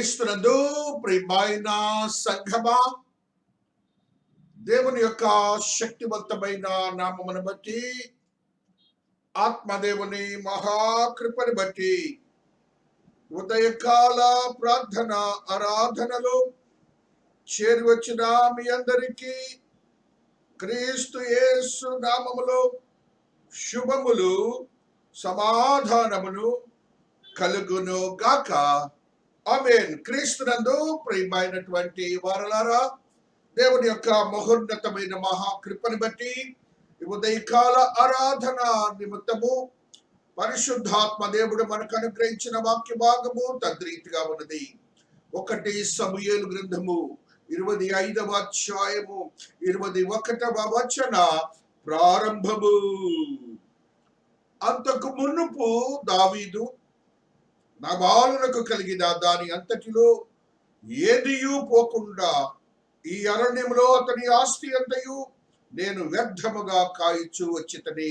క్రీస్తునందు ప్రియమైన సంఘమా, దేవుని యొక్క శక్తివంతమైన నామమును బట్టి, ఆత్మదేవుని మహాకృపని బట్టి ఉదయకాల ప్రార్థన ఆరాధనలో చేరి వచ్చిన మీ అందరికీ క్రీస్తు యేసు నామములో శుభములు సమాధానములు కలుగును గాక. ఆమేన్. క్రీస్తునందు ప్రియమైనటువంటి వారలారా, దేవుని యొక్క మహోన్నతమైన మహాకృపని బట్టి ఉదయకాల ఆరాధన నిమిత్తము పరిశుద్ధాత్మ దేవుడు మనకు అనుగ్రహించిన వాక్య భాగము తద్రీతిగా ఉన్నది. 1 సమూయేలు గ్రంథము 25వ అధ్యాయము 21వ వచన ప్రారంభము. అంతకు మునుపు దావీదు నాబాలునకు కలిగిన దాని అంతటిలో ఏదియూ పోకుండా ఈ అరణ్యంలో అతని ఆస్తి అంతయు నేను వ్యర్థముగా కాయిచు వచ్చితని.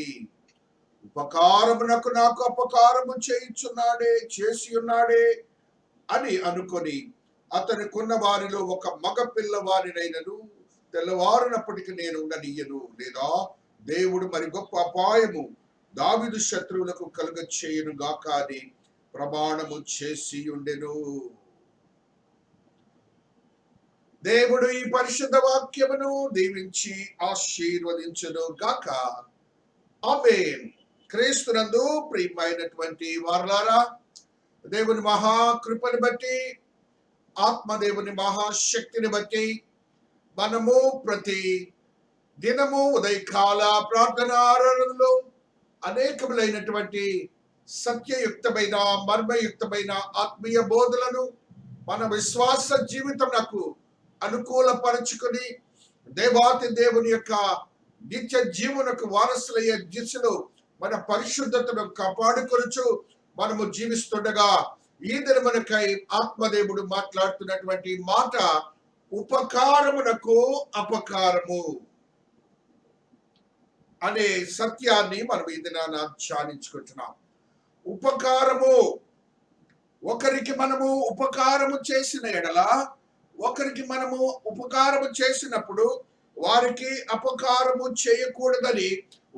ఉపకారమునకు నాకు అపకారము చేసి ఉన్నాడే అని అనుకొని అతనికున్న వారిలో ఒక మగ పిల్లవారినైనను తెల్లవారినప్పటికీ నేను ఉండనియ్యను, లేదా దేవుడు మరి గొప్ప అపాయము దావీదు శత్రువులకు కలుగ చేయను గాక అని ప్రమాణము చేసి ఉండెను. దేవుడు ఈ పరిశుద్ధ వాక్యమును దీవించి ఆశీర్వదించును గాక. ఆమేన్. క్రీస్తునందు ప్రియమైనటువంటి వారలారా, దేవుని మహాకృపని బట్టి, ఆత్మదేవుని మహాశక్తిని బట్టి మనము ప్రతి దినము ఉదయకాల ప్రార్థనాలలో అనేకములైనటువంటి సత్యయుక్తమైన మర్మయుక్తమైన ఆత్మీయ బోధలను మన విశ్వాస జీవితమునకు అనుకూలపరచుకొని దేవాతి దేవుని యొక్క నిత్య జీవనకు వారసులయ్యే దిశలో మన పరిశుద్ధతను కాపాడుకొనుచు మనము జీవిస్తుండగా ఈ దినమునకై ఆత్మదేవుడు మాట్లాడుతున్నటువంటి మాట ఉపకారమునకు అపకారము అనే సత్యాన్ని మనం ఈ దినాన ధ్యానించుకుంటున్నాం. ఉపకారము, ఒకరికి మనము ఉపకారము చేసిన ఎడల, ఒకరికి మనము ఉపకారము చేసినప్పుడు వారికి అపకారము చేయకూడదని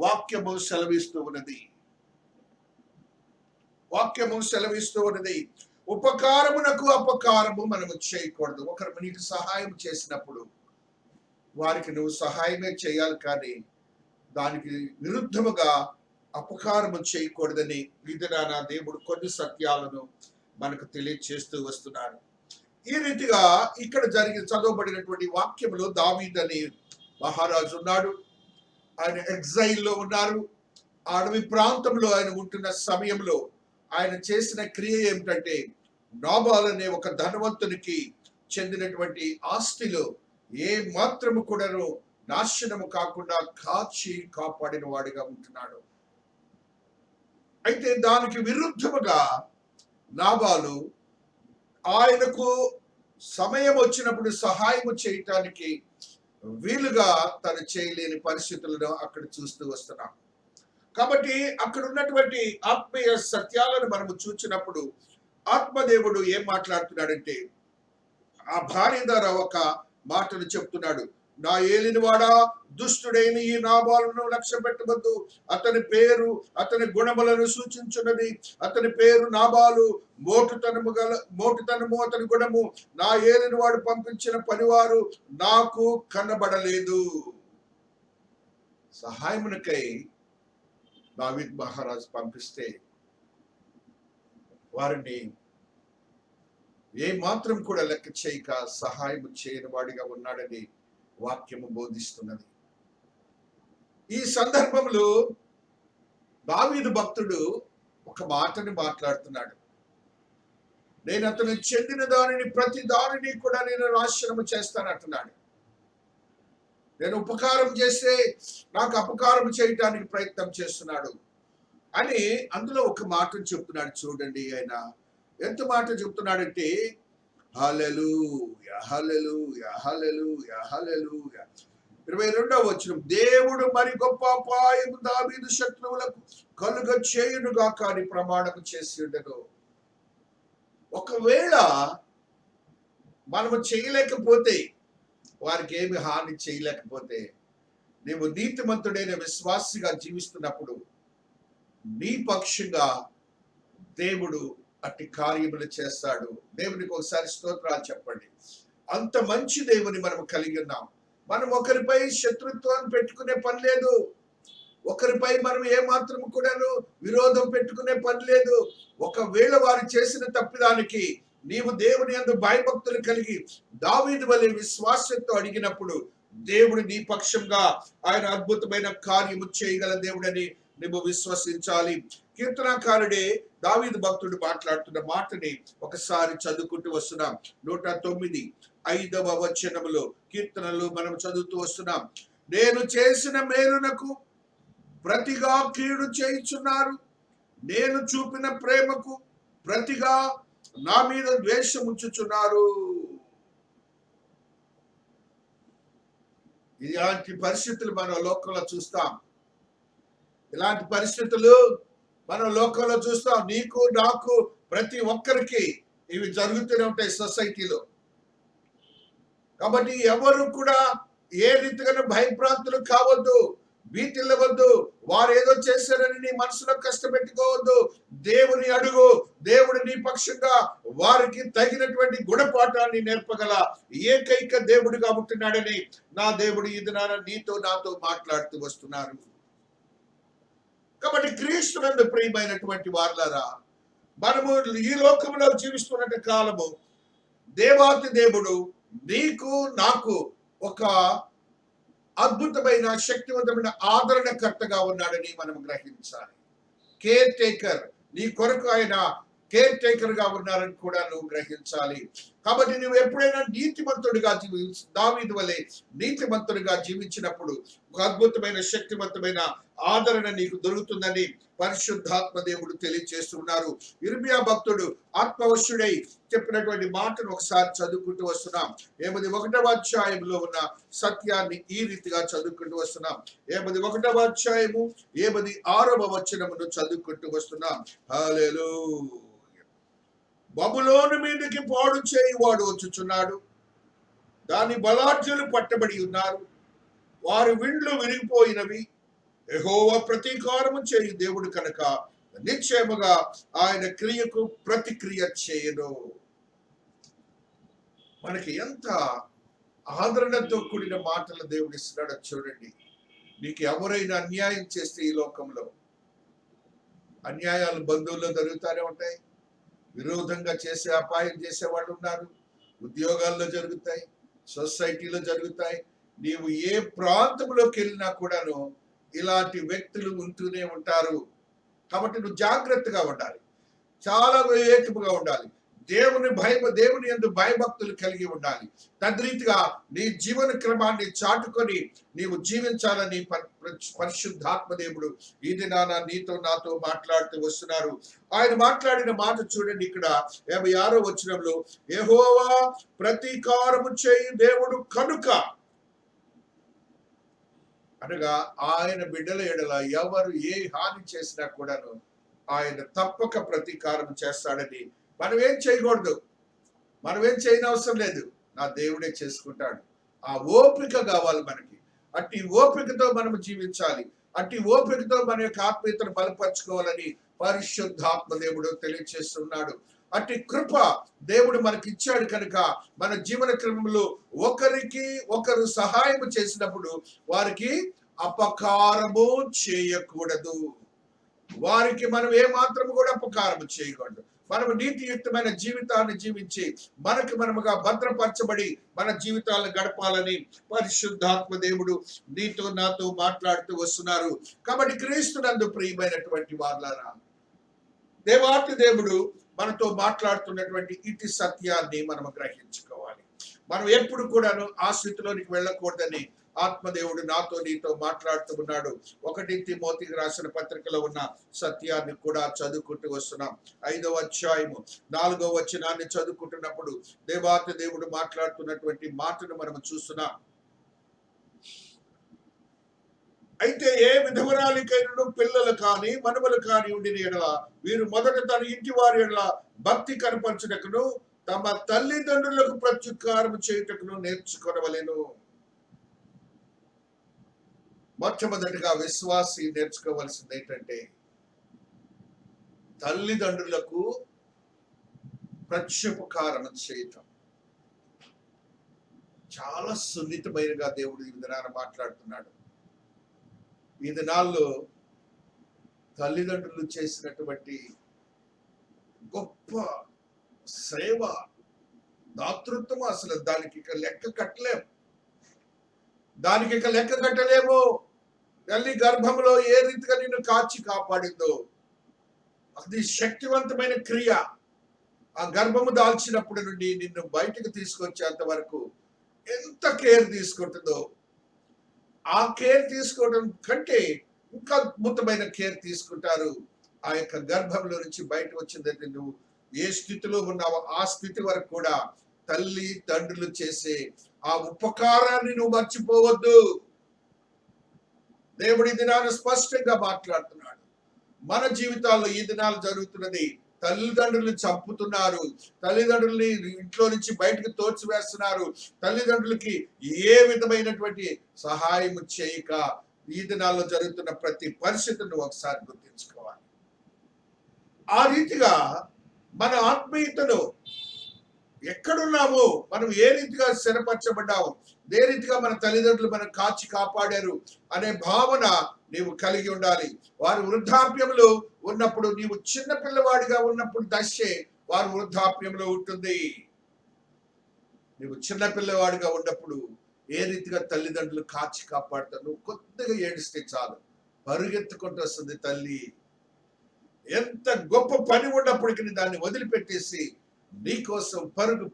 వాక్యము సెలవిస్తూ ఉన్నది. ఉపకారమునకు అపకారము మనము చేయకూడదు. ఒకరు నీకు సహాయం చేసినప్పుడు వారికి నువ్వు సహాయమే చేయాలి, కానీ దానికి విరుద్ధముగా అపకారము చేయకూడదని ఈ దినాన దేవుడు కొన్ని సత్యాలను మనకు తెలియచేస్తూ వస్తున్నాడు. ఈ రీతిగా ఇక్కడ చదవబడినటువంటి వాక్యంలో దావీదు అనే మహారాజు ఉన్నాడు. ఆయన ఎగ్జైల్లో ఉన్నారు. అడవి ప్రాంతంలో ఆయన ఉంటున్న సమయంలో ఆయన చేసిన క్రియ ఏమిటంటే, నాబాల్ అనే ఒక ధనవంతునికి చెందినటువంటి ఆస్తిలో ఏ మాత్రము కూడాను నాశనము కాకుండా కాచి కాపాడిన వాడిగా ఉంటున్నాడు. అయితే దానికి విరుద్ధముగా నాబాలు ఆయనకు సమయం వచ్చినప్పుడు సహాయము చేయటానికి వీలుగా తను చేయలేని పరిస్థితులను అక్కడ చూస్తూ వస్తున్నాం. కాబట్టి అక్కడ ఉన్నటువంటి ఆత్మీయ సత్యాలను మనము చూచినప్పుడు ఆత్మదేవుడు ఏం మాట్లాడుతున్నాడంటే, ఆ భార్య ద్వారా ఒక మాటను చెప్తున్నాడు. నా ఏలినవాడా, దుష్టుడైన ఈ నాబాలును లక్ష్య పెట్టవద్దు. అతని పేరు అతని గుణములను సూచించున్నది. అతని పేరు నాబాలు, మోటుతనము అతని గుణము. నా ఏలినవాడు పంపించిన పనివారు నాకు కనబడలేదు. సహాయమునకై దావీదు మహారాజు పంపిస్తే వారిని ఏ మాత్రం కూడా లెక్క చేయక సహాయం చేయని వాడిగా ఉన్నాడని వాక్యము బోధిస్తున్నది. ఈ సందర్భంలో దావీదు భక్తుడు ఒక మాటని మాట్లాడుతున్నాడు. నేను అతను చెందిన దానిని ప్రతి దానిని కూడా నేను నాశనము చేస్తానంటున్నాడు. నేను ఉపకారం చేస్తే నాకు అపకారం చేయటానికి ప్రయత్నం చేస్తున్నాడు అని అందులో ఒక మాటను చెప్తున్నాడు. చూడండి, ఆయన ఎంత మాట చెప్తున్నాడంటే, హల్లెలూయా హల్లెలూయా హల్లెలూయా హల్లెలూయా. 22వ వచనం, దేవుడు మరి గొప్ప అపాయము దావీదు శత్రువులకు కలుగ చేయునుగా కానీ ప్రమాణము చేసి ఉండను. ఒకవేళ మనము చేయలేకపోతే, వారికి ఏమి హాని చేయలేకపోతే, నీవు నీతిమంతుడైన విశ్వాసిగా జీవిస్తున్నప్పుడు నీ పక్షంగా దేవుడు అట్టి కార్యములు చేస్తాడు. దేవునికి ఒకసారి స్తోత్రాలు చెప్పండి. అంత మంచి దేవుని మనం కలిగి ఉన్నాం. మనం ఒకరిపై శత్రుత్వాన్ని పెట్టుకునే పని లేదు. ఒకరిపై మనం ఏమాత్రం కూడాను విరోధం పెట్టుకునే పని లేదు. ఒకవేళ వారు చేసిన తప్పిదానికి నీవు దేవుని యందు భయభక్తులు కలిగి దావీదు వలె విశ్వాసంతో అడిగినప్పుడు దేవుడు నీ పక్షంగా ఆయన అద్భుతమైన కార్యము చేయగల దేవుడని నువ్వు విశ్వసించాలి. కీర్తనాకారుడే దావీదు భక్తుడు మాట్లాడుతున్న మాటని ఒకసారి చదువుకుంటూ వస్తున్నాం. 109 వచనములో కీర్తనలు మనం చదువుతూ వస్తున్నాం. నేను చేసిన మేలునకు ప్రతిగా కీడు చేయుచున్నారు, నేను చూపిన ప్రేమకు ప్రతిగా నా మీద ద్వేషం ఉంచుచున్నారు. ఇలాంటి పరిస్థితులు మనం లోకంలో చూస్తాం. ఇలాంటి పరిస్థితులు మనం లోకంలో చూస్తాం. నీకు నాకు ప్రతి ఒక్కరికి ఇవి జరుగుతూనే ఉంటాయి సొసైటీలో. కాబట్టి ఎవరు కూడా ఏ రీతిగానూ భయభ్రాంతులు కావద్దు, భీతిల్లవద్దు. వారు ఏదో చేశారని నీ మనసులో కష్టపెట్టుకోవద్దు. దేవుని అడుగు. దేవుడు నీ పక్షంగా వారికి తగినటువంటి గుణపాఠాన్ని నేర్పగల ఏకైక దేవుడిగా ఉంటున్నాడని నా దేవుడు ఈ దినాన నీతో నాతో మాట్లాడుతూ వస్తున్నారు. కాబట్టి క్రీస్తునందు ప్రియమైనటువంటి వారులారా, మనము ఈ లోకంలో జీవిస్తున్న కాలము దేవాతి దేవుడు నీకు నాకు ఒక అద్భుతమైన శక్తివంతమైన ఆదరణకర్తగా ఉన్నాడని మనం గ్రహించాలి. కేర్ టేకర్, నీ కొరకు ఆయన కేర్ టేకర్ గా ఉన్నారని కూడా నువ్వు గ్రహించాలి. కాబట్టి నువ్వు ఎప్పుడైనా నీతిమంతుడిగా దావీదు వలె నీతిమంతుడిగా జీవించినప్పుడు ఒక అద్భుతమైన శక్తివంతమైన ఆదరణ నీకు దొరుకుతుందని పరిశుద్ధాత్మ దేవుడు తెలియజేస్తున్నారు. ఇర్మియా భక్తుడు ఆత్మవశుడై చెప్పినటువంటి మాటను ఒకసారి చదువుకుంటూ వస్తున్నాం. 1వ అధ్యాయంలో ఉన్న సత్యాన్ని ఈ రీతిగా చదువుకుంటూ వస్తున్నాం. 1వ అధ్యాయము 6వ వచనమును చదువుకుంటూ వస్తున్నాం. హల్లెలూయా. బబులోను మీదకి పాడు చేయువాడు వచ్చుచున్నాడు, దాని బలాఢ్యులు పట్టబడి ఉన్నారు, వారి విండ్లు విరిగిపోయినవి. యెహోవా ప్రతీకారము చేయు దేవుడు కనుక నిశ్చయముగా ఆయన క్రియకు ప్రతిక్రియ చేయను. మనకి ఎంత ఆదరణతో కూడిన మాటలు దేవుడు ఇస్తున్నాడో చూడండి. నీకు ఎవరైనా అన్యాయం చేస్తే ఈ లోకంలో అన్యాయాలు బంధువుల్లో జరుగుతూనే ఉంటాయి. విరోధంగా చేసే అపాయం చేసే వాళ్ళు ఉన్నారు. ఉద్యోగాల్లో జరుగుతాయి, సొసైటీలో జరుగుతాయి. నీవు ఏ ప్రాంతంలోకి వెళ్ళినా కూడాను ఇలాంటి వ్యక్తులు ఉంటూనే ఉంటారు. కాబట్టి నువ్వు జాగ్రత్తగా ఉండాలి, చాలా వివేకముగా ఉండాలి. దేవుని యందు భయభక్తులు కలిగి ఉండాలి. తద్రీతిగా నీ జీవన క్రమాన్ని చాటుకొని నీవు జీవించాలని పరిశుద్ధాత్మ దేవుడు ఈ దినాన నీతో నాతో మాట్లాడుతూ వస్తున్నారు. ఆయన మాట్లాడిన మాట చూడండి. ఇక్కడ 56వ వచనంలో యెహోవా ప్రతీకారము చేయు దేవుడు కనుక, అనగా ఆయన బిడ్డల ఎడల ఎవరు ఏ హాని చేసినా కూడాను ఆయన తప్పక ప్రతీకారం చేస్తాడని. మనం ఏం చేయకూడదు, మనం ఏం చేయనవసరం లేదు, నా దేవుడే చేసుకుంటాడు. ఆ ఓపిక కావాలి మనకి. అట్టి ఓపికతో మనం జీవించాలి. అట్టి ఓపికతో మన యొక్క ఆత్మీయతను బలపరచుకోవాలని పరిశుద్ధాత్మ దేవుడు తెలియజేస్తున్నాడు. అట్టి కృప దేవుడు మనకి ఇచ్చాడు కనుక మన జీవన క్రమంలో ఒకరికి ఒకరు సహాయం చేసినప్పుడు వారికి అపకారము చేయకూడదు. వారికి మనం ఏమాత్రం కూడా అపకారం చేయకూడదు. మనము నీతియుక్తమైన జీవితాన్ని జీవించి మనకు మనముగా భద్రపరచబడి మన జీవితాలను గడపాలని పరిశుద్ధాత్మ దేవుడు నీతో నాతో మాట్లాడుతూ వస్తున్నారు. కాబట్టి క్రీస్తునందు ప్రియమైనటువంటి వారులారా, దేవాతి దేవుడు మనతో మాట్లాడుతున్నటువంటి ఇటు సత్యాన్ని మనం గ్రహించుకోవాలి. మనం ఎప్పుడు కూడాను ఆ స్థితిలోనికి వెళ్ళకూడదని ఆత్మదేవుడు నాతో నీతో మాట్లాడుతూ ఉన్నాడు. 1 తిమోతికి రాసిన పత్రికలో ఉన్న సత్యాన్ని కూడా చదువుకుంటూ వస్తున్నాం. 5వ అధ్యాయము 4వ వచనాన్ని చదువుకుంటున్నప్పుడు దేవాతి దేవుడు మాట్లాడుతున్నటువంటి మాటను మనం చూస్తున్నాం. అయితే ఏ విధవరాలికైనను పిల్లలు కానీ మనుమలు కానీ ఉండిన ఎడల వీరు మొదట తన ఇంటి వారి ఎడల భక్తి కనపరచుటకును తమ తల్లిదండ్రులకు ప్రత్యుపకారం చేయుటకును నేర్చుకొనవలెను. మొట్టమొదటిగా విశ్వాసి నేర్చుకోవాల్సింది ఏంటంటే తల్లిదండ్రులకు ప్రత్యుపకారం చేయటం. చాలా సున్నితమైనగా దేవుడు ఈ దినాన మాట్లాడుతున్నాడు. ఈ దినాల్లో తల్లిదండ్రులు చేసినటువంటి గొప్ప సేవ, దాతృత్వం అసలు దానికి ఇక లెక్క కట్టలేము. తల్లి గర్భంలో ఏ రీతిగా నిన్ను కాచి కాపాడిందో అది శక్తివంతమైన క్రియ. ఆ గర్భము దాల్చినప్పటి నుండి నిన్ను బయటకు తీసుకొచ్చేంత వరకు ఎంత కేర్ తీసుకుంటుందో, ఆ కేర్ తీసుకోవడం కంటే ఇంకా అద్భుతమైన కేర్ తీసుకుంటారు. ఆ యొక్క గర్భంలో నుంచి బయట వచ్చిందంటే నువ్వు ఏ స్థితిలో ఉన్నావో ఆ స్థితి వరకు కూడా తల్లి తండ్రులు చేసే ఆ ఉపకారాన్ని నువ్వు మర్చిపోవద్దు. దేవుడి దినాన స్పష్టంగా మాట్లాడుతున్నాడు. మన జీవితాల్లో ఈ దినాలు జరుగుతున్నది, తల్లిదండ్రులను చంపుతున్నారు, తల్లిదండ్రుల్ని ఇంట్లో నుంచి బయటకు తోచివేస్తున్నారు, తల్లిదండ్రులకి ఏ విధమైనటువంటి సహాయం చేయక ఈ దినాల్లో జరుగుతున్న ప్రతి పరిస్థితిని ఒకసారి గుర్తించుకోవాలి. ఆ రీతిగా మన ఆత్మీయతను ఎక్కడున్నామో, మనం ఏ రీతిగా స్థిరపరచబడ్డాము, ఏ రీతిగా మన తల్లిదండ్రులు మనం కాచి కాపాడారు అనే భావన నీవు కలిగి ఉండాలి. వారు వృద్ధాప్యంలో ఉన్నప్పుడు, నీవు చిన్న పిల్లవాడిగా ఉన్నప్పుడు దశే వారు వృద్ధాప్యంలో ఉంటుంది. నీవు చిన్న పిల్లవాడిగా ఉన్నప్పుడు ఏ రీతిగా తల్లిదండ్రులు కాచి కాపాడుతారు. నువ్వు కొద్దిగా ఏడిస్తే చాలు పరుగెత్తుకుంటూ వస్తుంది తల్లి. ఎంత గొప్ప పని ఉన్నప్పటికీ దాన్ని వదిలిపెట్టేసి నీకోసం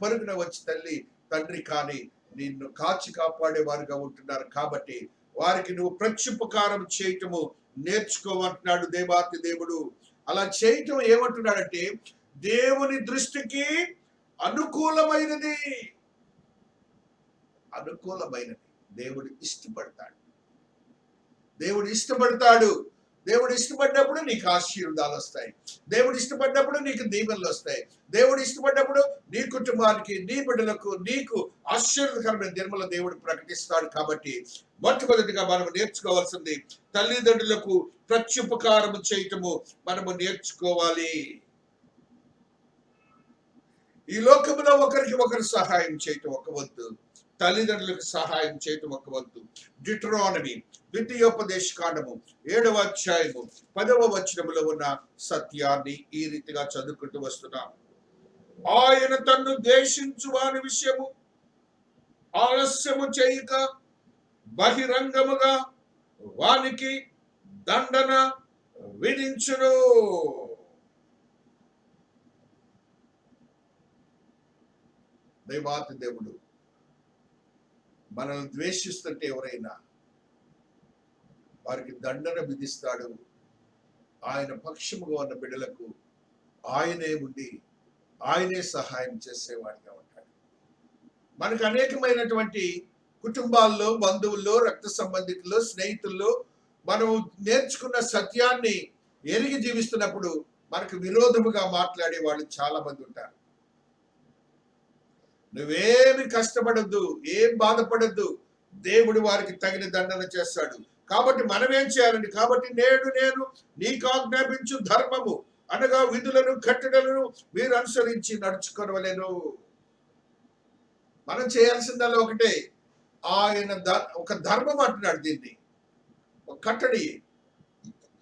పరుగున వచ్చి తల్లి తండ్రి కానీ నిన్ను కాచి కాపాడే వారుగా ఉంటున్నారు. కాబట్టి వారికి నువ్వు ప్రత్యుపకారం చేయటము నేర్చుకోమంటున్నాడు దేవాతి దేవుడు. అలా చేయటం ఏమంటున్నాడంటే దేవుని దృష్టికి అనుకూలమైనది. దేవుడు ఇష్టపడతాడు. దేవుడు ఇష్టపడినప్పుడు నీకు ఆశీర్వాదాలు వస్తాయి. దేవుడు ఇష్టపడినప్పుడు నీకు దీవెనలు వస్తాయి. దేవుడు ఇష్టపడినప్పుడు నీ కుటుంబానికి, నీ బిడ్డలకు, నీకు ఆశీర్వాదకరమైన దినముల దేవుడు ప్రకటిస్తాడు. కాబట్టి మొట్టమొదటిగా మనం నేర్చుకోవాల్సింది తల్లిదండ్రులకు ప్రత్యుపకారం చేయటము మనము నేర్చుకోవాలి. ఈ లోకంలో ఒకరికి ఒకరు సహాయం చేయటం ఒక వంతు, తల్లిదండ్రులకు సహాయం చేయటం ఒక వంతు. డిట్రానమీ ద్వితీయోపదేశ కాండము 7వ అధ్యాయము 10వ వచనములో ఉన్న సత్యాన్ని ఈ రీతిగా చదువుకుంటూ వస్తున్నాం. ఆయన తన్ను ద్వేషించు వారి విషయము ఆలస్యము చేయక బహిరంగముగా వానికి దండన విధించును. దేవాతి దేవుడు మనల్ని ద్వేషిస్తుంటే ఎవరైనా వారికి దండన విధిస్తాడు. ఆయన పక్షముగా ఉన్న బిడ్డలకు ఆయనే ఉండి ఆయనే సహాయం చేసేవాడిగా ఉంటాడు. మనకు అనేకమైనటువంటి కుటుంబాల్లో, బంధువుల్లో, రక్త సంబంధికుల్లో, స్నేహితుల్లో మనం నేర్చుకున్న సత్యాన్ని ఎరిగి జీవిస్తున్నప్పుడు మనకు విరోధముగా మాట్లాడే వాళ్ళు చాలా మంది ఉంటారు. నువ్వేమి కష్టపడద్దు, ఏం బాధపడద్దు, దేవుడు వారికి తగిన దండన చేస్తాడు. కాబట్టి మనం ఏం చేయాలండి? కాబట్టి నేడు నేను నీకు ఆజ్ఞాపించు ధర్మము అనగా విధులను, కట్టడలను మీరు అనుసరించి నడుచుకోవలేను. మనం చేయాల్సిందల్లా ఒకటే, ఆయన ఒక ధర్మం అంటున్నాడు, దీన్ని ఒక కట్టడి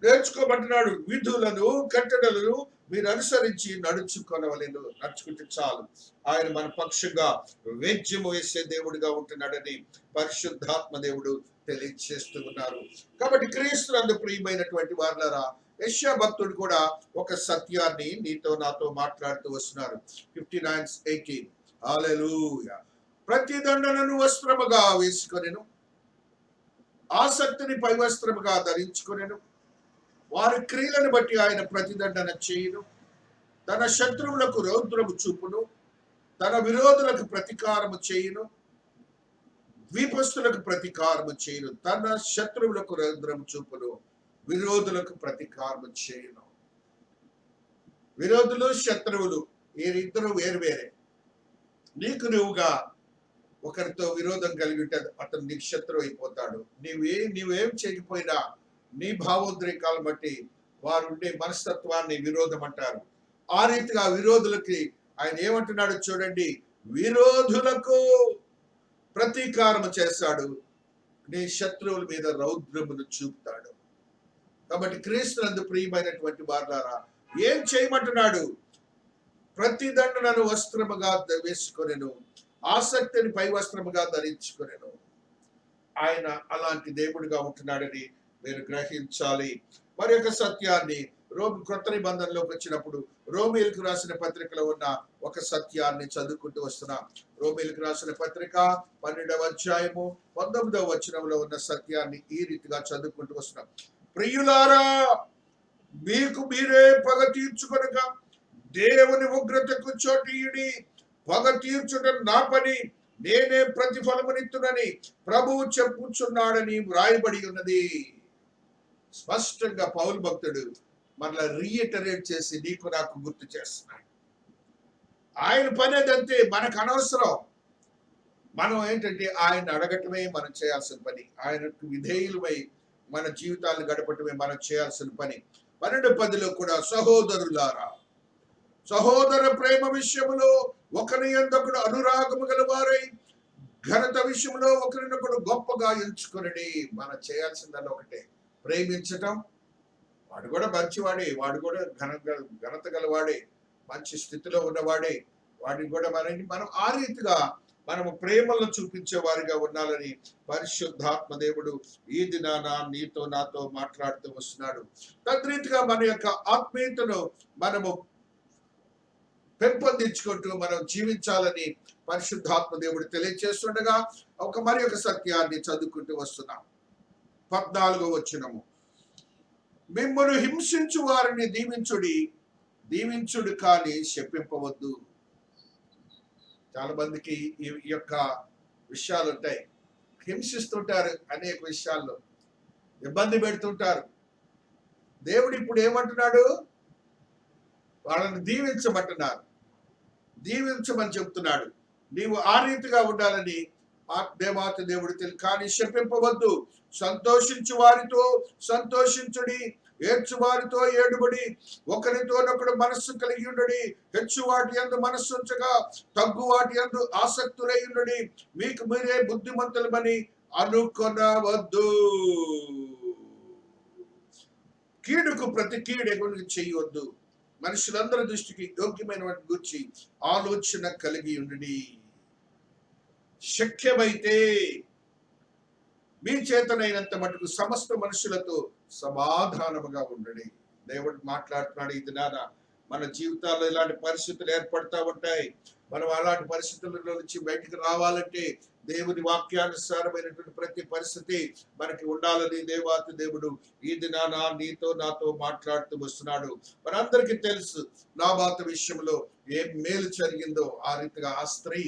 నేర్చుకోమంటున్నాడు. విధులను, కట్టడలను మీరు అనుసరించి నడుచుకోవలేను. నడుచుకుంటే చాలు. ఆయన మన పక్షంగా వేద్యము వేసే దేవుడిగా ఉంటున్నాడని పరిశుద్ధాత్మ దేవుడు తెలియజేస్తూ ఉన్నారు. కాబట్టి క్రీస్తునందు ప్రియమైనటువంటి వారులారా, యెషయా భక్తుడు కూడా ఒక సత్యాన్ని నీతో నాతో మాట్లాడుతూ వస్తున్నారు. 59:18 హల్లెలూయా. ప్రతి దండనను వస్త్రముగా వేసుకొనెను, ఆసక్తిని పై వస్త్రముగా ధరించుకొనెను. వారి క్రియలను బట్టి ఆయన ప్రతిదండన చేయును. తన శత్రువులకు రౌద్రము చూపును, తన విరోధులకు ప్రతీకారము చేయును. ద్వీపస్తులకు ప్రతీకారము చేయును. తన శత్రువులకు రౌద్రము చూపును, విరోధులకు ప్రతీకారము చేయును. విరోధులు, శత్రువులు ఈ ఇద్దరు వేరు వేరే. నీకు నువ్వుగా ఒకరితో విరోధం కలిగి ఉంటే అతను నీకు శత్రువు అయిపోతాడు. నీవేం చేయకపోయినా నీ భావోద్రేకాలను బట్టి వారు ఉండే మనస్తత్వాన్ని విరోధం అంటారు. ఆ రీతిగా విరోధులకి ఆయన ఏమంటున్నాడు చూడండి, విరోధులకు ప్రతీకారము చేస్తాడు, నీ శత్రువుల మీద రౌద్రమును చూపుతాడు. కాబట్టి క్రీస్తునందు ప్రియమైనటువంటి వారులారా, ఏం చేయమంటున్నాడు? ప్రతి దండనను వస్త్రముగా వేసుకొనెను, ఆసక్తిని పై వస్త్రముగా ధరించుకొనెను. ఆయన అలాంటి దేవుడిగా ఉంటున్నాడని మీరు గ్రహించాలి. మరి యొక్క సత్యాన్ని క్రొత్త నిబంధనలోకి వచ్చినప్పుడు రోమీయులకు రాసిన పత్రికలో ఉన్న ఒక సత్యాన్ని చదువుకుంటూ వస్తున్నా. రోమీయులకు రాసిన పత్రిక 12వ అధ్యాయము 19వ వచనంలో ఉన్న సత్యాన్ని ఈ రీతిగా చదువుకుంటూ వస్తున్నాం. ప్రియులారా, మీకు మీరే పగ తీర్చుకొనగా దేవుని ఉగ్రతకు చోటీయుడి. పగ తీర్చుట నా పని, నేనే ప్రతిఫలమునిత్తునని ప్రభువు చెప్పుచున్నాడని వ్రాయబడి ఉన్నది. స్పష్టంగా పౌలు భక్తుడు మరలా రీఇటరేట్ చేసి నీకు నాకు గుర్తు చేస్తున్నాడు. ఆయన పని అదంతే, మనకు అనవసరం. మనం ఏంటంటే ఆయన అడగటమే మనం చేయాల్సిన పని. ఆయనకు విధేయులమై మన జీవితాలను గడపటమే మనం చేయాల్సిన పని. 12:10లో కూడా సహోదరులారా, సహోదర ప్రేమ విషయములో ఒకరి యందొకడు అనురాగము గలవారై ఘనత విషయంలో ఒకరినొకడు గొప్పగా ఎంచుకొనడి. మనం చేయాల్సిందని ఒకటే, ప్రేమించటం. వాడు కూడా మంచివాడే, వాడు కూడా ఘనత గలవాడే, మంచి స్థితిలో ఉన్నవాడే. వాడిని కూడా మనం ఆ రీతిగా మనము ప్రేమలను చూపించే వారిగా ఉండాలని పరిశుద్ధాత్మ దేవుడు ఈ దినాన నీతో నాతో మాట్లాడుతూ వస్తున్నాడు. తద్రీతిగా మన యొక్క ఆత్మీయతను మనము పెంపొందించుకుంటూ మనం జీవించాలని పరిశుద్ధాత్మ దేవుడు తెలియజేస్తుండగా మరి ఒక సత్యాన్ని చదువుకుంటూ వస్తున్నాం. 14వ వచనము, మిమ్మును హింసించు వారిని దీవించుడు కానీ శపింపవద్దు. చాలా మందికి ఈ యొక్క విషయాలు ఉంటాయి. హింసిస్తుంటారు, అనేక విషయాల్లో ఇబ్బంది పెడుతుంటారు. దేవుడు ఇప్పుడు ఏమంటున్నాడు? వాళ్ళని దీవించమని చెప్తున్నాడు. నీవు ఆ రీతిగా ఉండాలని దేవాతి దేవుడు తెలుసు. కానీ శపింపవద్దు. సంతోషించు వారితో సంతోషించుడి, ఏడ్చు వారితో ఏడుబడి, ఒకరితోనొకడు మనస్సు కలిగి ఉండడి. హెచ్చు వాటి యందు మనస్సు ఉంచగా తగ్గు వాటి యందు ఆసక్తులై ఉండడి. మీకు మీరే బుద్ధిమంతులమని అనుకొనవద్దు. కీడుకు ప్రతి కీడు చేయవద్దు. మనుషులందరి దృష్టికి యోగ్యమైన వాటి గురించి ఆలోచన కలిగి ఉండి, శక్యమైతే మీ చేతనైనంత మటుకు సమస్త మనుషులతో సమాధానముగా ఉండండి. దేవుడు మాట్లాడుతున్నాడు. ఇది నాన్న మన జీవితాల్లో ఇలాంటి పరిస్థితులు ఏర్పడతా ఉంటాయి. మనం అలాంటి పరిస్థితుల్లో నుంచి బయటికి రావాలంటే దేవుని వాక్యానుసారమైనటువంటి ప్రతి పరిస్థితి మనకి ఉండాలని దేవాతి దేవుడు ఈ దినాన నీతో నాతో మాట్లాడుతూ వస్తున్నాడు. మనందరికీ తెలుసు నాబాతు విషయంలో ఏం మేలు జరిగిందో. ఆ రీతిగా ఆ స్త్రీ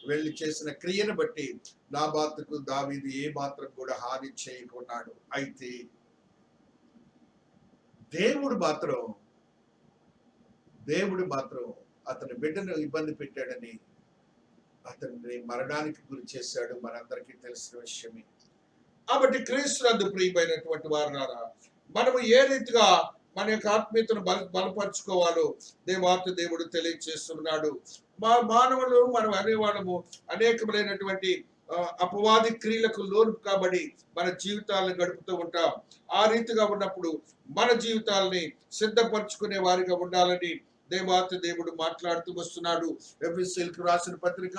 వెళ్ళి చేసిన క్రియను బట్టి నాబాతుకు దావీదు ఏ మాత్రం కూడా హాని చేయకున్నాడు. అయితే దేవుడు మాత్రం అతని బిడ్డను ఇబ్బంది పెట్టాడని అతన్ని మరణానికి గురి చేశాడు. మనందరికీ తెలిసిన విషయమే. కాబట్టి క్రీస్తునందు ప్రియమైనటువంటి వారులారా, మనము ఏ రీతిగా మన యొక్క ఆత్మీయతను బలపరుచుకోవాలో దేవాతి దేవుడు తెలియజేస్తున్నాడు. మానవులు మనం అనేవాళ్ళము అనేకమైనటువంటి అపవాది క్రియలకు లోను కాబట్టి మన జీవితాలను గడుపుతూ ఉంటాం. ఆ రీతిగా ఉన్నప్పుడు మన జీవితాలని సిద్ధపరచుకునే వారిగా ఉండాలని దేవాతి దేవుడు మాట్లాడుతూ వస్తున్నాడు. ఎఫెసీయులకు రాసిన పత్రిక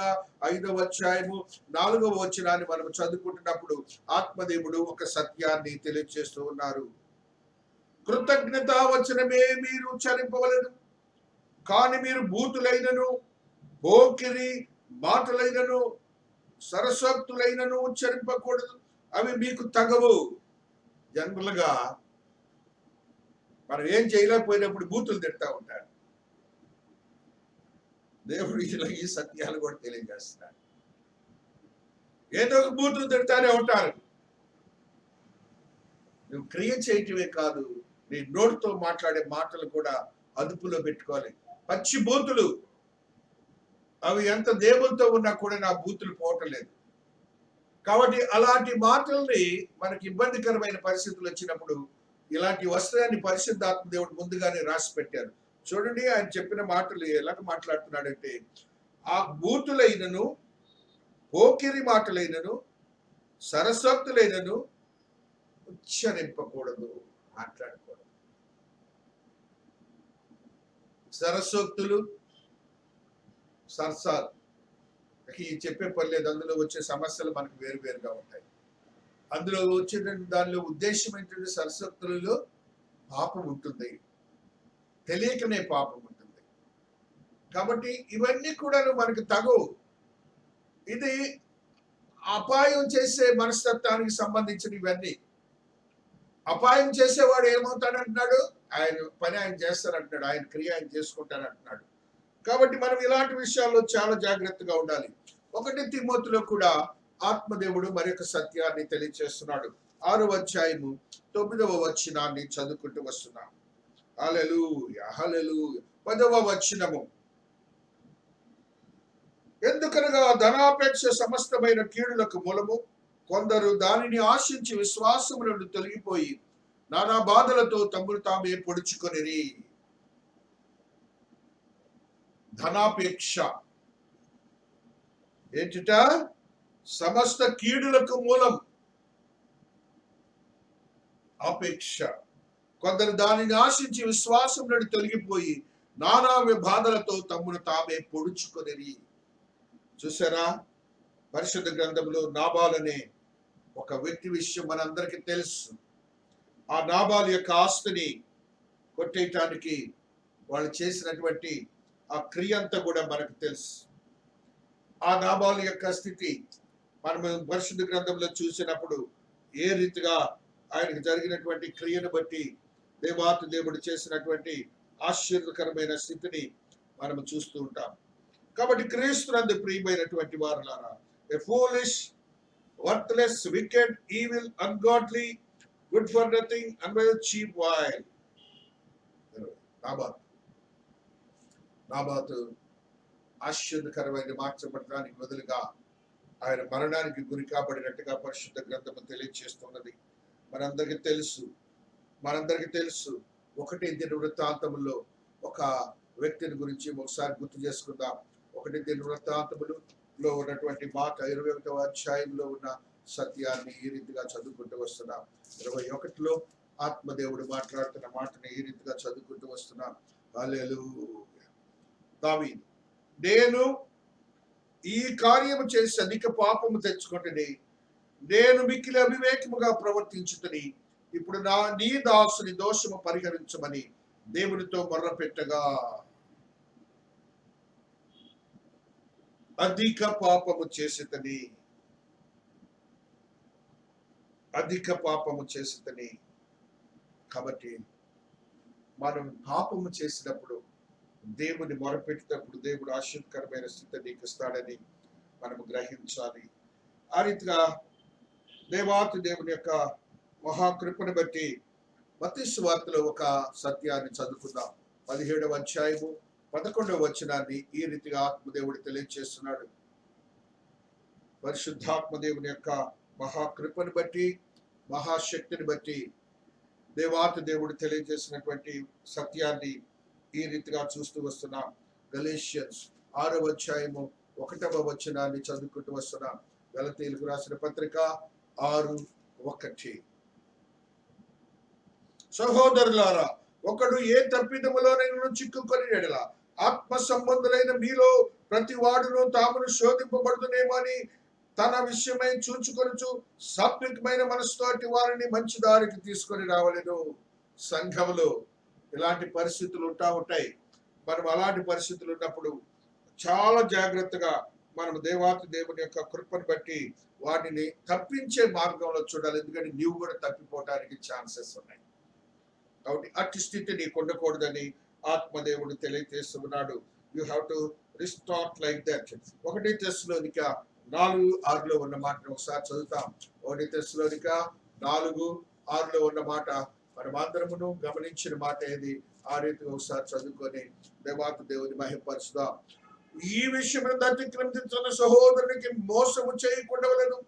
5వ అధ్యాయము 4వ వచనాన్ని మనం చదువుకుంటున్నప్పుడు ఆత్మదేవుడు ఒక సత్యాన్ని తెలియజేస్తూ ఉన్నారు. కృతజ్ఞతా వచనమే మీరు ఉచ్చరింపవలెను, కానీ మీరు బూతులైనను పోకిరి మాటలైనను సరస్వక్తులైనను ఉచ్చరింపకూడదు, అవి మీకు తగవు. జనరల్ గా మనం ఏం చేయలేకపోయినప్పుడు బూతులు తిడతా ఉంటాడు. దేవుడు ఈ సత్యాలు కూడా తెలియజేస్తున్నాడు. ఏదో ఒక బూతులు తిడతానే ఉంటారు. నువ్వు క్రియ చేయటమే కాదు, నీ నోటితో మాట్లాడే మాటలు కూడా అదుపులో పెట్టుకోవాలి. పచ్చి బూతులు అవి ఎంత దేవునితో ఉన్నా కూడా నా బూతులు పోవటం లేదు. కాబట్టి అలాంటి మాటల్ని మనకి ఇబ్బందికరమైన పరిస్థితులు వచ్చినప్పుడు ఇలాంటి వస్త్రాన్ని పరిశుద్ధాత్మ దేవుడు ముందుగానే రాసి పెట్టారు. చూడండి ఆయన చెప్పిన మాటలు ఎలాగ మాట్లాడుతున్నాడంటే, ఆ బూతులైనను, పోకిరి మాటలైనను, సరస్వక్తులైనను ఉచ్చరింపకూడదు, మాట్లాడకూడదు. సరస్వక్తులు, సరసాలు ఈ చెప్పే పని లేదు. అందులో వచ్చే సమస్యలు మనకు వేరువేరుగా ఉంటాయి. అందులో వచ్చేటువంటి దానిలో ఉద్దేశం ఏంటంటే సరస్వక్తులలో పాపం ఉంటుంది, తెలియకనే పాపం ఉంటుంది. కాబట్టి ఇవన్నీ కూడా మనకు తగవు. ఇది అపాయం చేసే మనస్తత్వానికి సంబంధించిన ఇవన్నీ. అపాయం చేసేవాడు ఏమవుతాడంటున్నాడు? ఆయన పని ఆయన చేస్తారంటున్నాడు, ఆయన క్రియ ఆయన చేసుకుంటారంటున్నాడు. కాబట్టి మనం ఇలాంటి విషయాల్లో చాలా జాగ్రత్తగా ఉండాలి. 1 తిమోతిలో కూడా ఆత్మదేవుడు మరొక సత్యాన్ని తెలియజేస్తున్నాడు. 6వ అధ్యాయము 9వ వచనాన్ని చదువుకుంటూ వస్తున్నాం. హల్లెలూయా, హల్లెలూయా. 10వ వచనము, ఎందుకనగా ధనాపేక్ష సమస్తమైన కీడులకు మూలము, కొందరు దానిని ఆశించి విశ్వాసము నుండి తొలగిపోయి నానా బాధలతో తమ్మును తామే పొడుచుకొనిరి. ధనాపేక్ష ఏంటిట? సమస్త కీడులకు మూలం అపేక్ష. కొందరు దానిని ఆశించి విశ్వాసం నుండి తొలగిపోయి నానా బాధలతో తమ్మును తామే పొడుచుకొనిరి. చూసారా, పరిశుద్ధ గ్రంథంలో నాబాల్ అనే ఒక వ్యక్తి విషయం మనందరికీ తెలుసు. ఆ నాబాల్ యొక్క ఆస్తిని కొట్టేయటానికి వాళ్ళు చేసినటువంటి ఆ క్రియ అంతా కూడా మనకు తెలుసు. ఆ నాబాల్ యొక్క స్థితి మనం పరిశుద్ధ గ్రంథంలో చూసినప్పుడు ఏ రీతిగా ఆయనకు జరిగినటువంటి క్రియను బట్టి దేవాతి దేవుడు చేసినటువంటి ఆశ్చర్యకరమైన స్థితిని మనం చూస్తూ ఉంటాం. కాబట్టి క్రీస్తునందు ప్రియమైనటువంటి వారులారా, a foolish, worthless, wicked, evil, ungodly, good for nothing, unwise, cheap wine. నాబాతు ఆశ్చర్యకరమైన మార్చబడడానికి బదులుగా ఆయన మరణానికి గురి కాబడినట్టుగా పరిశుద్ధ గ్రంథము తెలియజేస్తున్నది. మనందరికీ తెలుసు 1 దినవృత్తాంతములో ఒక వ్యక్తిని గురించి ఒకసారి గుర్తు చేసుకుందాం. 1 దినవృత్తాంతములో ఉన్నటువంటి మాట 21వ అధ్యాయంలో ఉన్న సత్యాన్ని ఈ రీతిగా చదువుకుంటూ వస్తున్నాం. 21లో ఆత్మదేవుడు మాట్లాడుతున్న మాటని ఈ రీతిగా చదువుకుంటూ వస్తున్నాం. హల్లెలూయా. దావీదు, నేను ఈ కార్యము చేసి అధిక పాపము తెచ్చుకుంటుని, నేను మిక్కిలి అవివేకముగా ప్రవర్తించుతుని, ఇప్పుడు నీ దాసుని దోషము పరిహరించమని దేవునితో మొర్రపెట్టగా అధిక పాపము చేసితని. కాబట్టి మనం పాపము చేసినప్పుడు దేవుని మొరపెట్టినప్పుడు దేవుడు ఆశ్చర్యకరమైన స్థితి నీకు ఇస్తాడని మనము గ్రహించాలి. ఆ రీతిగా దేవాతి దేవుని యొక్క మహాకృపను బట్టి మత్తయి సువార్తలో ఒక సత్యాన్ని చదువుకుందాం. 17వ అధ్యాయము 11వ వచనాన్ని ఈ రీతిగా ఆత్మదేవుడు తెలియజేస్తున్నాడు. పరిశుద్ధాత్మదేవుని యొక్క మహాకృపను బట్టి, మహాశక్తిని బట్టి దేవాతి దేవుడు తెలియజేసినటువంటి సత్యాన్ని ఈ రీతిగా చూస్తూ వస్తున్నాం. గలేషియన్స్ 6వ అధ్యాయము 1వ వచనాన్ని చదువుకుంటూ వస్తున్నాం. గలతీయులకు రాసిన పత్రిక 6:1. సహోదరులారా, ఒకడు ఏ తప్పిదములోనైనా చిక్కుకొని ఎడల ఆత్మ సంబంధులైన మీలో ప్రతి వాడును తామును శోధింపబడుతునేమని తన విషయమై చూచుకొనుచు సాత్వికమైన మనసుతోటి వారిని మంచి దారికి తీసుకొని రావలెను. సంఘములో ఇలాంటి పరిస్థితులు ఉంటాయి. మనం అలాంటి పరిస్థితులు ఉన్నప్పుడు చాలా జాగ్రత్తగా మనం దేవాతి దేవుని యొక్క కృపను బట్టి వాటిని తప్పించే మార్గంలో చూడాలి. ఎందుకంటే నీవు కూడా తప్పిపోవడానికి ఛాన్సెస్ ఉన్నాయి. కాబట్టి అట్టి స్థితి నీకు ఉండకూడదని ఆత్మదేవుడు తెలియజేస్తున్నాడు. You have to restart like that. 1 తెస్సలోనిక 4:6లో ఉన్న మాటను ఒకసారి చదువుతాం. 1 తెస్సలోనిక 4:6లో ఉన్న మాట మనమందరమును గమనించిన మాట ఏది? ఆ రీతిగా ఒకసారి చదువుకొని దేవాతి దేవుని మహిమపరుచుదాం. ఈ విషయం అతిక్రమించిన సహోదరునికి మోసము చేయకుండవలను.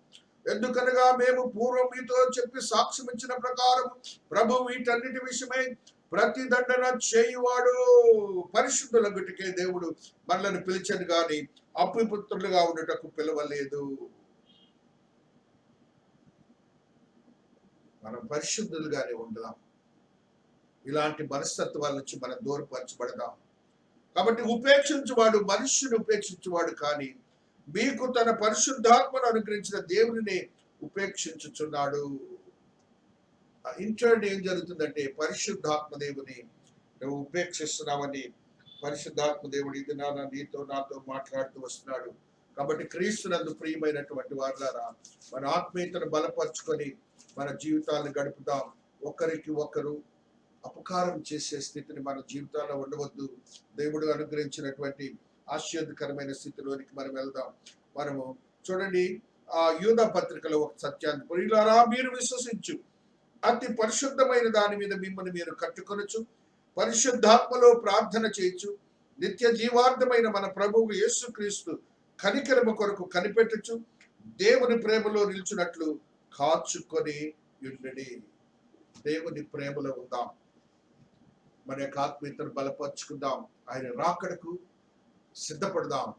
ఎందుకనగా మేము పూర్వం మీతో చెప్పి సాక్ష్యం ఇచ్చిన ప్రకారం ప్రభు వీటన్నిటి విషయమై ప్రతిదండన చేయువాడు. పరిశుద్ధుల గుటికే దేవుడు మనల్ని పిలిచను గాని అప్పిపుత్రులుగా ఉండటకు పిలవలేదు. మనం పరిశుద్ధులుగానే ఉందాం. ఇలాంటి మనస్తత్వాల నుంచి మనం దూరపరచబడదాం. కాబట్టి ఉపేక్షించువాడు మనుష్యుని ఉపేక్షించువాడు కానీ మీకు తన పరిశుద్ధాత్మను అనుగ్రహించిన దేవుని ఉపేక్షించుచున్నాడు. ఇంటర్న్ ఏం జరుగుతుందంటే పరిశుద్ధాత్మ దేవుని నువ్వు ఉపేక్షిస్తున్నావని పరిశుద్ధాత్మ దేవుడు ఇది నీతో నాతో మాట్లాడుతూ వస్తున్నాడు. కాబట్టి క్రీస్తునందు ప్రియమైనటువంటి వారులారా మన ఆత్మీయతను బలపరుచుకొని మన జీవితాలను గడుపుదాం. ఒకరికి ఒకరు అపకారం చేసే స్థితిని మన జీవితాల్లో ఉండవద్దు. దేవుడు అనుగ్రహించినటువంటి ఆశీర్వాదకరమైన స్థితిలోనికి మనం వెళ్దాం. మనము చూడండి, ఆ యూదా పత్రికలో ఒక సత్యాన్ని, ప్రియులారా మీరు విశ్వసించు అతి పరిశుద్ధమైన దాని మీద మిమ్మల్ని మీరు కట్టుకొనొచ్చు, పరిశుద్ధాత్మలో ప్రార్థన చేయొచ్చు, నిత్య జీవార్థమైన మన ప్రభువు యేసుక్రీస్తు కనికరము కొరకు కనిపెట్టచ్చు, దేవుని ప్రేమలో నిల్చున్నట్లు కాచుకొని ఉండండి. దేవుని ప్రేమలో ఉందాం. మన యొక్క ఆత్మీయతను బలపరుచుకుందాం. ఆయన రాకడకు సిద్ధపడదాం.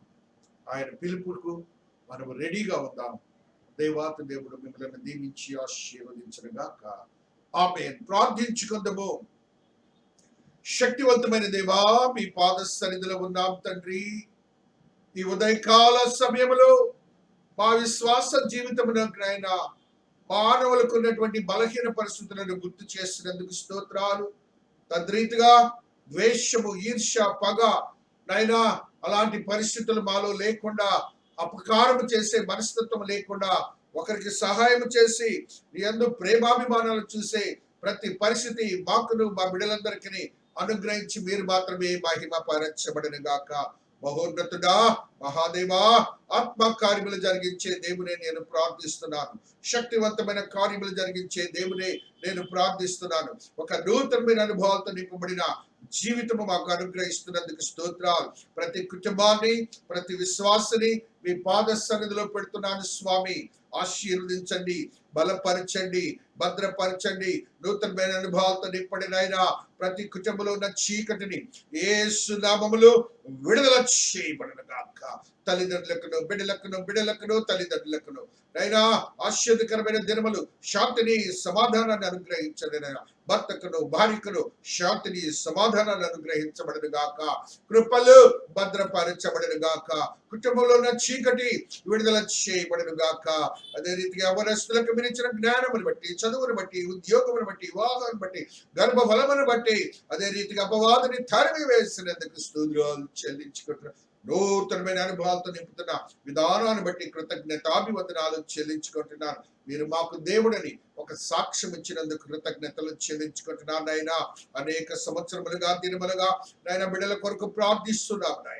ఆయన పిలుపుకు మనం రెడీగా ఉందాం. దేవాతి దేవుడు మిమ్మల్ని దీవించి ఆశీర్వదించుగాక. ఆమేన్. ప్రార్థించుకుందాము. శక్తివంతమైన దేవా, మీ పాద సన్నిధిలో ఉన్నాం తండ్రి. ఈ ఉదయకాల సమయంలో మా విశ్వాస జీవితమునైన మానవులకు ఉన్నటువంటి బలహీన పరిస్థితులను గుర్తు చేసినందుకు స్తోత్రాలు. తద్రీతిగా ద్వేషము, ఈర్ష్య, పగ నైనా అలాంటి పరిస్థితులు మాలో లేకుండా, అపకారం చేసే మనస్తత్వం లేకుండా, ఒకరికి సహాయం చేసి నీ యందు ప్రేమాభిమానాలు చూసే ప్రతి పరిస్థితి మాకును మా బిడ్డలందరికీ అనుగ్రహించి మీరు మాత్రమే మహిమ పరచబడను గాక. మహోన్నతుడా, మహాదేవా, ఆత్మ కార్యములు జరిగించే దేవునే నేను ప్రార్థిస్తున్నాను. శక్తివంతమైన కార్యములు జరిగించే దేవునే నేను ప్రార్థిస్తున్నాను. ఒక నూతనమైన అనుభవాలతో నింపబడిన జీవితము మాకు అనుగ్రహిస్తున్నందుకు స్తోత్రాలు. ప్రతి కుటుంబాన్ని, ప్రతి విశ్వాసని మీ పాద సన్నిధిలో పెడుతున్నాను స్వామి. ఆశీర్వదించండి, బలపరచండి, భద్రపరచండి. నూతనమైన అనుభవాలతో నింపడినైనా ప్రతి కుటుంబంలో ఉన్న చీకటిని యేసు నామములో విడుదల చేయబడను గాక. తల్లిదండ్రులకును బిడ్డలకును తల్లిదండ్రులకును నైనా ఆశ్చర్యకరమైన దినములు, శాంతిని, సమాధానాన్ని అనుగ్రహించండి. నైనా భర్తకును భార్యకును శాంతిని, సమాధానాన్ని అనుగ్రహించబడను గాక. కృపలు భద్రపరచబడను గాక. కుటుంబంలో ఉన్న చీకటి విడుదల చేయబడను గాక. అదే రీతిగా అవనస్తులకు మీరు ఇచ్చిన జ్ఞానమును బట్టి, చదువును బట్టి, ఉద్యోగమును బట్టి, వివాహాన్ని బట్టి, గర్భఫలమును బట్టి, అదే రీతిగా అపవాదిని తరిమి వేసినందుకు స్తోత్రాలు చెల్లించుకుంటున్నాను. నూతనమైన అనుభవాలతో నింపుతున్న విధానాన్ని బట్టి కృతజ్ఞతాభివందనాలు చెల్లించుకుంటున్నాను. మీరు మాకు దేవుడని ఒక సాక్ష్యం ఇచ్చినందుకు కృతజ్ఞతలు చెల్లించుకుంటున్నాను. నాయన అనేక సంవత్సరములుగా, దినములుగా నాయన బిడ్డల కొరకు ప్రార్థిస్తున్నాం. నాయన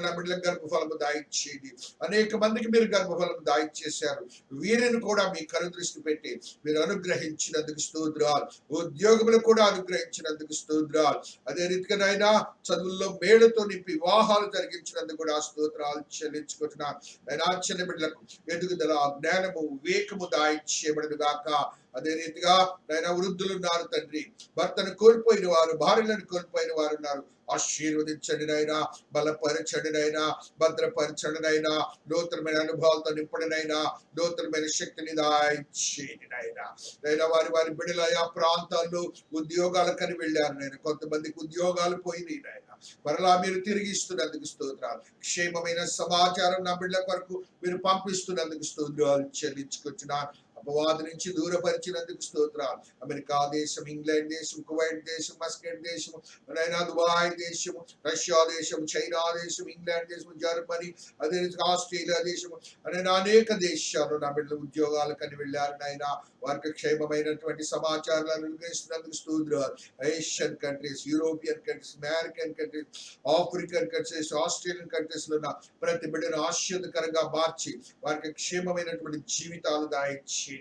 నా బిడ్డల గర్భఫలము దాయిచ్చేది. అనేక మందికి మీరు గర్భఫలము దాయిచ్చేశారు. వీరిని కూడా మీ కనుదృష్టి పెట్టి మీరు అనుగ్రహించినందుకు స్తోత్రాలు. ఉద్యోగములు కూడా అనుగ్రహించినందుకు స్తోత్రాలు. అదే రీతిగా నాయన చదువుల్లో మేలుతో నింపి వివాహాలు జరిగించినందుకు కూడా స్తోత్రాలు చెల్లించుకుంటున్నాను. నాయన చిన్న బిడ్డలకు ఎదుగుదల, జ్ఞానము, వివేకము దాయిచ్చేయబడదు గాక. అదే రీతిగా నాయన వృద్ధులు ఉన్నారు తండ్రి, భర్తను కోల్పోయిన వారు, భార్యలను కోల్పోయిన వారు ఉన్నారు. ఆశీర్వదించండి నాయనా, బలపరచండి నాయనా, భద్రపరచండి నాయనా, నూతనమైన అనుభవాలతో నింపడినైనా, నూతనమైన శక్తిని దాయిచ్చేయండి నాయనా. నైనా వారి వారి బిడ్డల ఆయా ప్రాంతాల్లో ఉద్యోగాలకని వెళ్ళారు నాయన. కొంతమందికి ఉద్యోగాలు పోయినాయి నాయన. మరలా మీరు తిరిగి ఇస్తున్నందుకు స్తోత్రాలు. క్షేమమైన సమాచారం నా బిడ్డల కొరకు మీరు పంపిస్తున్నందుకు స్తోత్రాలు చెల్లించుకొచ్చున్నాను. అపవాది నుంచి దూరపరిచినందుకు స్తోత్రాలు. అమెరికా దేశం, ఇంగ్లాండ్ దేశం, కువైట్ దేశం, మస్కట్ దేశం, దుబాయ్ దేశము, రష్యా దేశం, చైనా దేశం, ఇంగ్లాండ్ దేశం, జర్మనీ, అదే ఆస్ట్రేలియా దేశము అనే అనేక దేశాలు నా బిడ్డలు ఉద్యోగాలకని వెళ్ళారు నాయన. వారికి క్షేమమైనటువంటి సమాచారాలను అనుగ్రహిస్తున్నందుకు స్తోత్రాలు. Asian countries, European countries, American countries, African countries, Australian countries లో ఉన్న ప్రతి బిడ్డను ఆశీర్వదకరంగా మార్చి వారికి క్షేమమైనటువంటి జీవితాలు దాయిచ్చి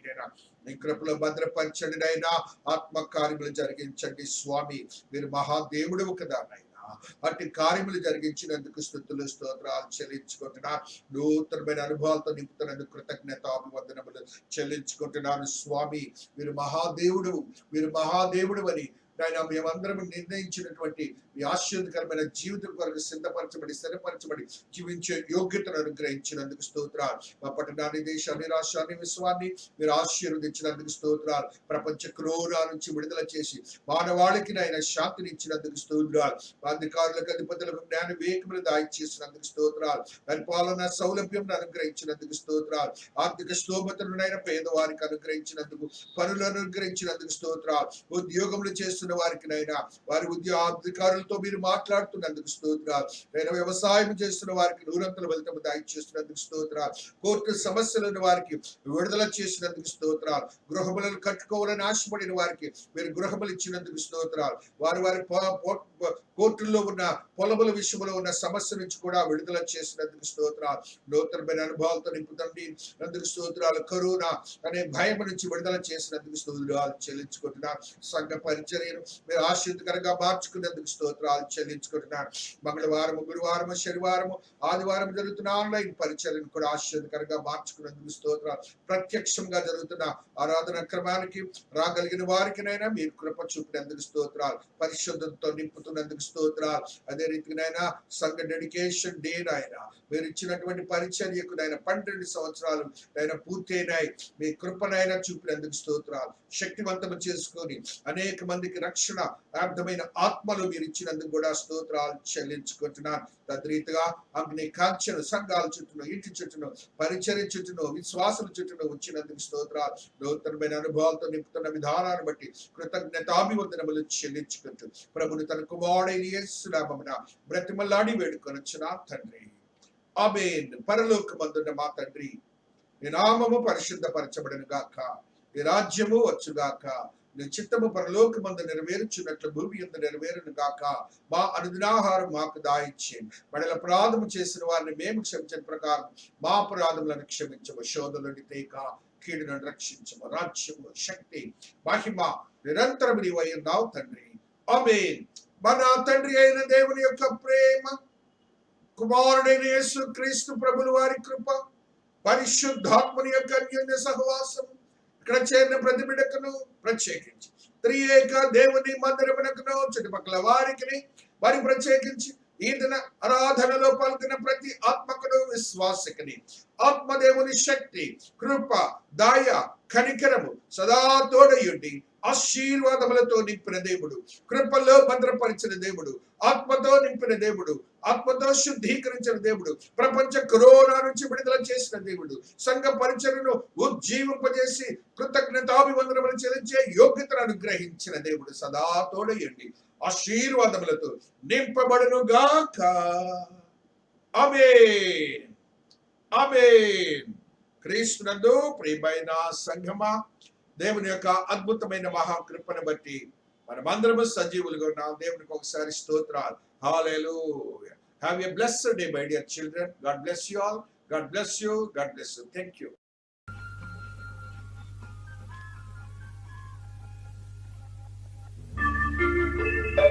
నీ కృపలో భద్రపరచండి నాయనా. ఆత్మ కార్యములు జరిగించండి స్వామి. మీరు మహాదేవుడు కదా నాయనా. అట్టి కార్యములు జరిగించినందుకు స్తుతులు స్తోత్రాలు చెల్లించుకుంటున్నా. నూతనమైన అనుభవాలతో నింపుతున్నందుకు కృతజ్ఞతాభివందనములు చెల్లించుకుంటున్నాను స్వామి. మీరు మహాదేవుడు, మీరు మహాదేవుడు అని నాయన మేమందరం నిర్ణయించినటువంటి మీ ఆశీర్వదకరమైన జీవితం కొరకు సిద్ధపరచబడి స్థిరపరచబడి జీవించే యోగ్యతను అనుగ్రహించినందుకు స్తోత్రాలు. మా పట్టణాన్ని, దేశాన్ని, రాష్ట్రాన్ని, విశ్వాన్ని మీరు ఆశీర్వదించినందుకు స్తోత్రాలు. ప్రపంచ క్రోరా నుంచి విడుదల చేసి మానవాళికి నాయన శాంతిని ఇచ్చినందుకు స్తోత్రాలు. అధికారులకు, అధిపతులకు జ్ఞాన వివేకములు దాయిచేసినందుకు స్తోత్రాలు. పరిపాలన సౌలభ్యం అనుగ్రహించినందుకు స్తోత్రాలు. ఆర్థిక స్తోమతను నైనా పేదవారికి అనుగ్రహించినందుకు, పనులను అనుగ్రహించినందుకు స్తోత్రాలు. ఉద్యోగములు చేస్తున్న వారికి నైనా వారి అధికారులతో మీరు మాట్లాడుతున్నందుకు స్తోత్రాలు. నేను వ్యవసాయం చేస్తున్న వారికి నూరంతల ఫలితము దయచేస్తున్నందుకు స్తోత్రాలు. కోర్టు సమస్యలను వారికి విడుదల చేసినందుకు స్తోత్రాలు. గృహములను కట్టుకోవాలని ఆశపడిన వారికి మీరు గృహములు ఇచ్చినందుకు స్తోత్రాలు. వారి వారి కోర్టుల్లో ఉన్న పొలముల విషయంలో ఉన్న సమస్య నుంచి కూడా విడుదల చేసినందుకు స్తోత్రాలు. నూతనమైన అనుభవాలతో నింపుతండి అందుకు స్తోత్రాలు. కరోనా అనే భయం నుంచి విడుదల చేసినందుకు స్తోత్రాలు చెల్లించుకుంటున్నారు. సంఘ పరిచర్యను మీరు ఆశీర్వదకరంగా మార్చుకున్నందుకు స్తోత్రాలు చెల్లించుకుంటున్నారు. మంగళవారం, గురువారం, శనివారం, ఆదివారం జరుగుతున్న ఆన్లైన్ పరిచర్యను కూడా ఆశీర్వదకరంగా మార్చుకున్నందుకు స్తోత్రాలు. ప్రత్యక్షంగా జరుగుతున్న ఆరాధన క్రమానికి రాగలిగిన వారికినైనా మీరు కృప చూపినందుకు స్తోత్రాలు. పరిశుద్ధంతో నింపుతున్నందుకు స్తోత్రాలు. అదే రీతిగానైనా సంఘ డెడికేషన్ డే నాయన మీరు ఇచ్చినటువంటి పరిచర్యకు నాయన 12 సంవత్సరాలు నాయన పూర్తయినాయి. మీ కృపనైనా చూపినందుకు స్తోత్రాలు. శక్తివంతము చేసుకొని అనేక మందికి రక్షణ అర్థమైన ఆత్మలు మీరు ఇచ్చినందుకు కూడా స్తోత్రాలు చెల్లించుకుంటున్నాను. తద్రీతిగా అగ్ని కాంక్షను సంఘాల చుట్టూను, ఇంటి చుట్టూను, పరిచర్య చుట్టూను, విశ్వాసుల చుట్టూను వచ్చినందుకు స్తోత్రాలు. నూతనమైన అనుభవాలతో నింపుతున్న విధానాన్ని బట్టి కృతజ్ఞతాభివందనములు చెల్లించుకుంటూ ప్రభుని తన కుమారుడైన యేసు నామమున బ్రతిమలాడి వేడుకొనొచ్చునా తండ్రి. ఆమేన్. పరలోకమందున్న మా తండ్రి, నీ నామము పరిశుద్ధపరచబడును గాక, నీ రాజ్యము వచ్చుగాక, నీ చిత్తము పరలోకమందు నెరవేర్చున్నట్లు భూమి యందు నెరవేరును గాక. మా అనుదినాహారం మాకు దయచేయండి. మనల అపరాధము చేసిన వారిని మేము క్షమించిన ప్రకారం మా అపరాధములను క్షమించము. శోధనలోని తేక కీడును రక్షించము. రాజ్యము, శక్తి, మహిమ నిరంతరం నీవై ఉన్నావు తండ్రి. ఆమేన్. మన తండ్రి అయిన దేవుని యొక్క ప్రేమ, కుమారుడైన యేసు క్రీస్తు ప్రభుల వారి కృప, పరిశుద్ధాత్మని యొక్క అన్యోన్య సహవాసం ఇక్కడ చేరిన ప్రతి బిడ్డకును, ప్రత్యేకించి త్రియేక దేవుని మందిరమునకును, చుట్టుపక్కల వారికి వారి ప్రత్యేకించి ఈ దిన ఆరాధనలో పాల్గొన్న ప్రతి ఆత్మకును, విశ్వాసకుని ఆత్మదేవుని శక్తి, కృప, దయ, కనికరము సదా తోడయుండి ఆశీర్వాదములతో నింపిన దేవుడు, కృపలో భద్రపరిచిన దేవుడు, ఆత్మతో నింపిన దేవుడు, ఆత్మతో శుద్ధీకరించిన దేవుడు, ప్రపంచ కరోనా నుంచి విడుదల చేసిన దేవుడు, సంఘ పరిచర్యను ఉజ్జీవింపజేసి కృతజ్ఞతాభివందనములు చెల్లించే యోగ్యతను అనుగ్రహించిన దేవుడు సదా తోడయండి ఆశీర్వాదములతో నింపబడును గాక. ఆమేన్. ఆమేన్. క్రీస్తునందు ప్రియమైన సంఘమా, దేవుని యొక్క అద్భుతమైన మహాకృపను బట్టి మనమందరము సజీవులుగా ఉన్నాం. దేవునికి ఒకసారి స్తోత్రాలు. హల్లెలూయా. Have a blessed day, my dear children. God bless you all. God bless you. God bless you. Thank you.